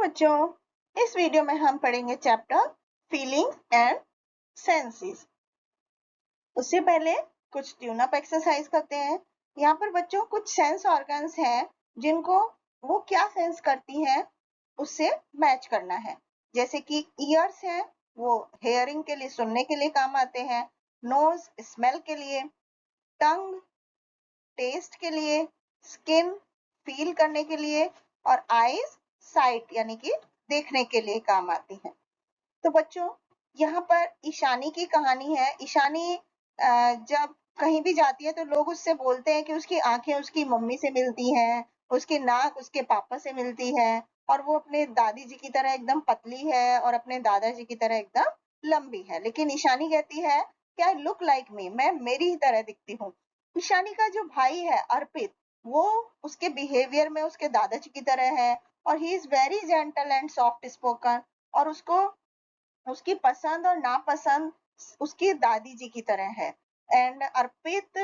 बच्चों, इस वीडियो में हम पढ़ेंगे चैप्टर फीलिंग्स एंड सेंसेस। उससे पहले कुछ ट्यून अप एक्सरसाइज करते हैं। यहाँ पर बच्चों कुछ सेंस ऑर्गन्स हैं जिनको वो क्या सेंस करती हैं उससे मैच करना है। जैसे कि ईयर्स हैं, वो हेयरिंग के लिए, सुनने के लिए काम आते हैं। नोज स्मेल के लिए, टंग टेस्ट के लिए, स्किन फील करने के लिए और आईज साइट यानी कि देखने के लिए काम आती हैं। तो बच्चों यहाँ पर ईशानी की कहानी है। ईशानी जब कहीं भी जाती है तो लोग उससे बोलते हैं कि उसकी आंखें उसकी मम्मी से मिलती हैं, उसकी नाक उसके पापा से मिलती है और वो अपने दादी जी की तरह एकदम पतली है और अपने दादाजी की तरह एकदम लंबी है। लेकिन ईशानी कहती है कि आई लुक लाइक मी, मैं मेरी ही तरह दिखती हूँ। ईशानी का जो भाई है अर्पित, वो उसके बिहेवियर में उसके दादाजी की तरह है और he is very gentle and soft spoken और उसको उसकी पसंद और नापसंद उसकी दादी जी की तरह है। एंड अर्पित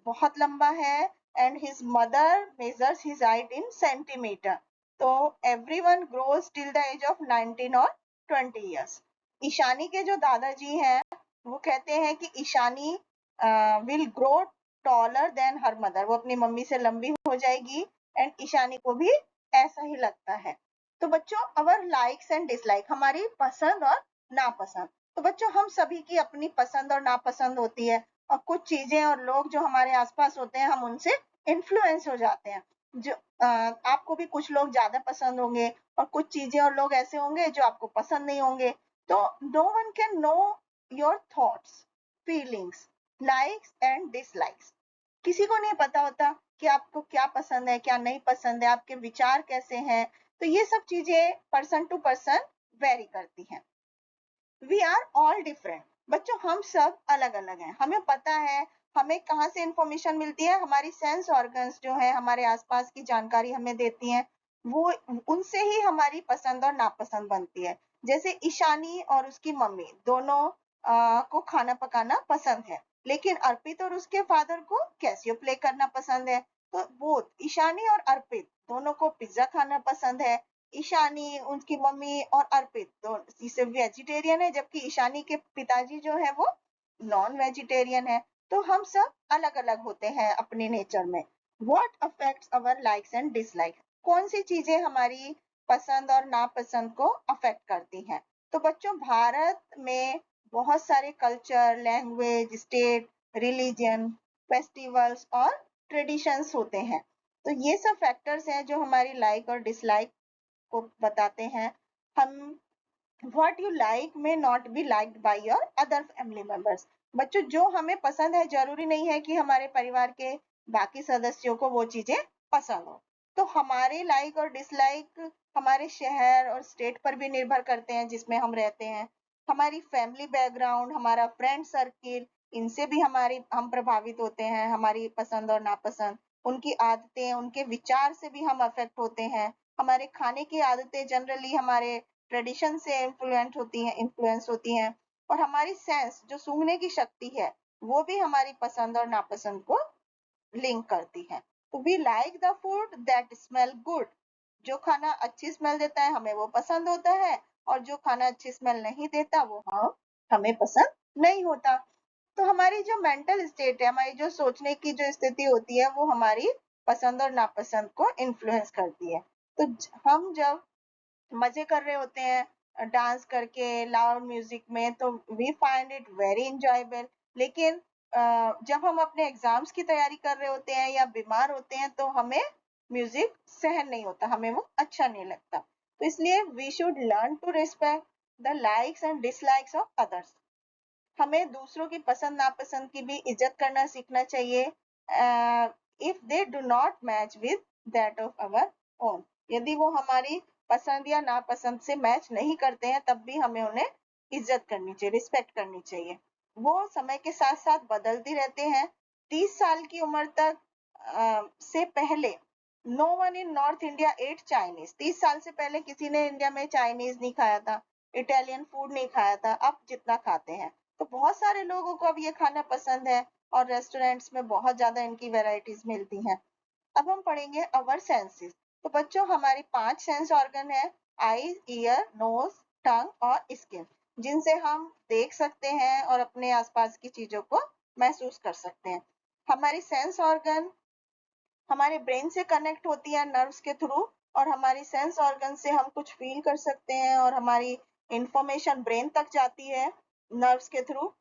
बहुत लंबा है and his mother measures his height in centimetre. तो everyone grows till the age of 19 और 20 इयर्स। ईशानी के जो दादाजी हैं वो कहते हैं कि Ishani will grow taller than her mother, वो अपनी मम्मी से लंबी हो जाएगी एंड ईशानी को भी ऐसा ही लगता है। तो बच्चों अवर लाइक्स एंड डिसलाइक, हमारी पसंद और नापसंद। तो बच्चों हम सभी की अपनी पसंद और नापसंद होती है और कुछ चीजें और लोग जो हमारे आसपास होते हैं हम उनसे इन्फ्लुएंस हो जाते हैं। जो आपको भी कुछ लोग ज्यादा पसंद होंगे और कुछ चीजें और लोग ऐसे होंगे जो आपको पसंद नहीं होंगे। तो no one can know your thoughts, feelings, likes and dislikes. किसी को नहीं पता होता कि आपको क्या पसंद है क्या नहीं पसंद है, आपके विचार कैसे हैं। तो ये सब चीजें पर्सन टू पर्सन वेरी करती हैं। We are all different. बच्चों हम सब अलग अलग हैं। हमें पता है हमें कहाँ से इंफॉर्मेशन मिलती है, हमारी सेंस ऑर्गन्स जो है हमारे आसपास की जानकारी हमें देती हैं, वो उनसे ही हमारी पसंद और नापसंद बनती है। जैसे ईशानी और उसकी मम्मी दोनों को खाना पकाना पसंद है, लेकिन अर्पित और उसके फादर को कैसियो प्ले करना पसंद है। तो बोथ ईशानी और अर्पित दोनों को पिज्जा खाना पसंद है। ईशानी, उनकी मम्मी और अर्पित दोनों वेजिटेरियन है, जबकि ईशानी के पिताजी जो है वो नॉन वेजिटेरियन है। तो हम सब अलग अलग होते हैं अपने नेचर में। What affects our likes and dislikes, कौन सी चीजें हमारी पसंद और नापसंद को अफेक्ट करती हैं। तो बच्चों भारत में बहुत सारे culture, language, state, religion, festivals और ट्रेडिशंस होते हैं। तो ये सब फैक्टर्स हैं जो हमारी लाइक और डिसलाइक को बताते हैं। हम what you like may not be liked by your other family members. बच्चों जो हमें पसंद है जरूरी नहीं है कि हमारे परिवार के बाकी सदस्यों को वो चीजें पसंद हो। तो हमारे लाइक और डिसलाइक हमारे शहर और स्टेट पर भी निर्भर करते हैं जिसमें हम रहते हैं। हमारी फैमिली बैकग्राउंड, हमारा फ्रेंड सर्किल, इनसे भी हम प्रभावित होते हैं। हमारी पसंद और नापसंद, उनकी आदतें, उनके विचार से भी हम अफेक्ट होते हैं। हमारे खाने की आदतें जनरली हमारे ट्रेडिशन से इन्फ्लुएंस होती हैं और हमारी सेंस जो सूंघने की शक्ति है वो भी हमारी पसंद और नापसंद को लिंक करती है। तो we like the food that smell good, जो खाना अच्छी स्मेल देता है हमें वो पसंद होता है और जो खाना अच्छी स्मेल नहीं देता वो हमें पसंद नहीं होता। तो हमारी जो मेंटल स्टेट है, हमारी जो सोचने की जो स्थिति होती है वो हमारी पसंद और नापसंद को इन्फ्लुएंस करती है। तो हम जब मजे कर रहे होते हैं डांस करके लाउड म्यूजिक में, तो we find it very enjoyable. लेकिन जब हम अपने एग्जाम्स की तैयारी कर रहे होते हैं या बीमार होते हैं तो हमें म्यूजिक सहन नहीं होता, हमें वो अच्छा नहीं लगता। तो इसलिए we should learn to respect the likes and dislikes of others. हमें दूसरों की पसंद नापसंद की भी इज्जत करना सीखना चाहिए if they do not match with that of our own. यदि वो हमारी पसंद या नापसंद से मैच नहीं करते हैं तब भी हमें उन्हें इज्जत करनी चाहिए, रिस्पेक्ट करनी चाहिए। वो समय के साथ साथ बदलती रहते हैं। 30 साल की उम्र तक से पहले no one in North India ate Chinese, 30 साल से पहले किसी ने इंडिया में चाइनीज नहीं खाया था, इटालियन फूड नहीं खाया था, अब जितना खाते हैं। तो बहुत सारे लोगों को अब ये खाना पसंद है और रेस्टोरेंट्स में बहुत ज्यादा इनकी वैरायटीज मिलती हैं। अब हम पढ़ेंगे अवर सेंसेस। तो बच्चों हमारी 5 सेंस ऑर्गन है। आईज, ईयर, नोज, टंग और स्किन, जिनसे हम देख सकते हैं और अपने आसपास की चीजों को महसूस कर सकते हैं। हमारी सेंस ऑर्गन हमारे ब्रेन से कनेक्ट होती है नर्व्स के थ्रू, और हमारी सेंस ऑर्गन से हम कुछ फील कर सकते हैं और हमारी इंफॉर्मेशन ब्रेन तक जाती है नर्व्स के थ्रू,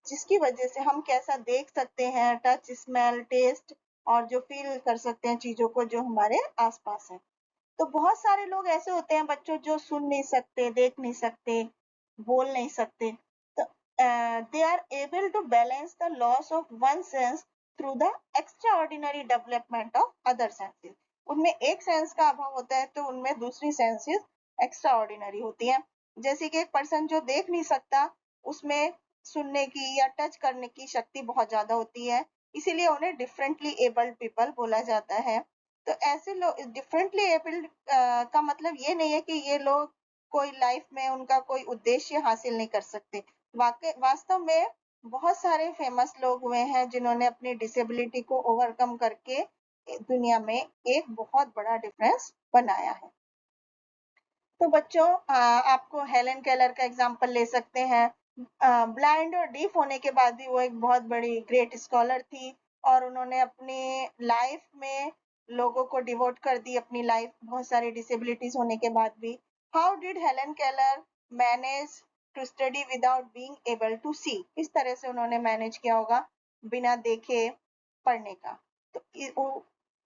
जिसकी वजह से हम कैसा देख सकते हैं, टच, स्मेल, टेस्ट, और जो फील कर सकते हैं चीजों को जो हमारे आसपास है। तो बहुत सारे लोग ऐसे होते हैं बच्चों जो सुन नहीं सकते, देख नहीं सकते, बोल नहीं सकते। तो they are able to balance the loss of one sense through the extraordinary development of other senses. उनमें एक सेंस का अभाव होता है तो उनमें दूसरी सेंसेस एक्स्ट्रा ऑर्डिनरी होती हैं। जैसे कि एक पर्सन जो देख नहीं सकता, उसमें सुनने की या टच करने की शक्ति बहुत ज्यादा होती है, इसीलिए उन्हें डिफरेंटली एबल्ड पीपल बोला जाता है। तो ऐसे लोग डिफरेंटली एबल्ड का मतलब ये नहीं है कि ये लोग कोई लाइफ में उनका कोई उद्देश्य हासिल नहीं कर सकते। वास्तव में बहुत सारे फेमस लोग हुए हैं जिन्होंने अपनी डिसेबिलिटी को ओवरकम करके दुनिया में एक बहुत बड़ा डिफरेंस बनाया है। तो बच्चों, आपको हेलन केलर का एग्जांपल ले सकते हैं। ब्लाइंड और डीफ होने के बाद भी वो एक बहुत बड़ी ग्रेट स्कॉलर थी, और उन्होंने अपनी लाइफ में लोगों को डिवोट कर दी अपनी लाइफ, बहुत सारी डिसेबिलिटीज होने के बाद भी। How did Helen Keller manage to study without being able to see? किस तरह से उन्होंने मैनेज किया होगा बिना देखे पढ़ने का? तो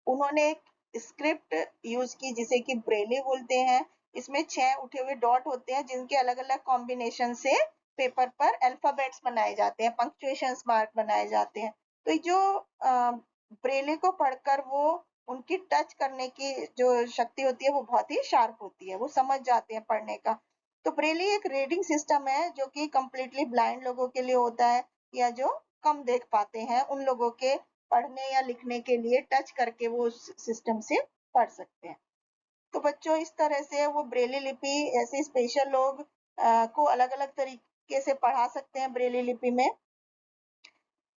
उन्होंने एक स्क्रिप्ट यूज की जिसे कि ब्रेली बोलते हैं। इसमें 6 उठे हुए डॉट होते हैं जिनके अलग अलग कॉम्बिनेशन से पेपर पर अल्फाबेट्स बनाए जाते हैं, पंक्चुएशन मार्क बनाए जाते हैं। तो जो ब्रेले को पढ़कर वो उनकी टच करने की जो शक्ति होती है वो बहुत ही शार्प होती है, वो समझ जाते हैं पढ़ने का। तो ब्रेली एक रीडिंग सिस्टम है जो कि कंप्लीटली ब्लाइंड लोगों के लिए होता है, या जो कम देख पाते हैं उन लोगों के पढ़ने या लिखने के लिए टच करके वो उस सिस्टम से पढ़ सकते हैं। तो बच्चों, इस तरह से वो ब्रेली लिपि ऐसे स्पेशल लोग को अलग अलग तरीके से पढ़ा सकते हैं ब्रेली लिपि में।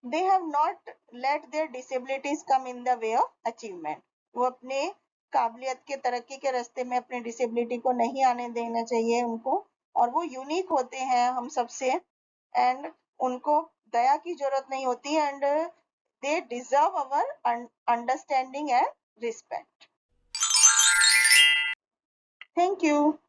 They have not let their disabilities come in the way of achievement. वो अपने काबिलियत के तरक्की के रास्ते में अपने डिसेबिलिटी को नहीं आने देना चाहिए उनको, और वो यूनिक होते हैं हम सबसे, एंड उनको दया की जरूरत नहीं होती, and they deserve our understanding and respect. Thank you.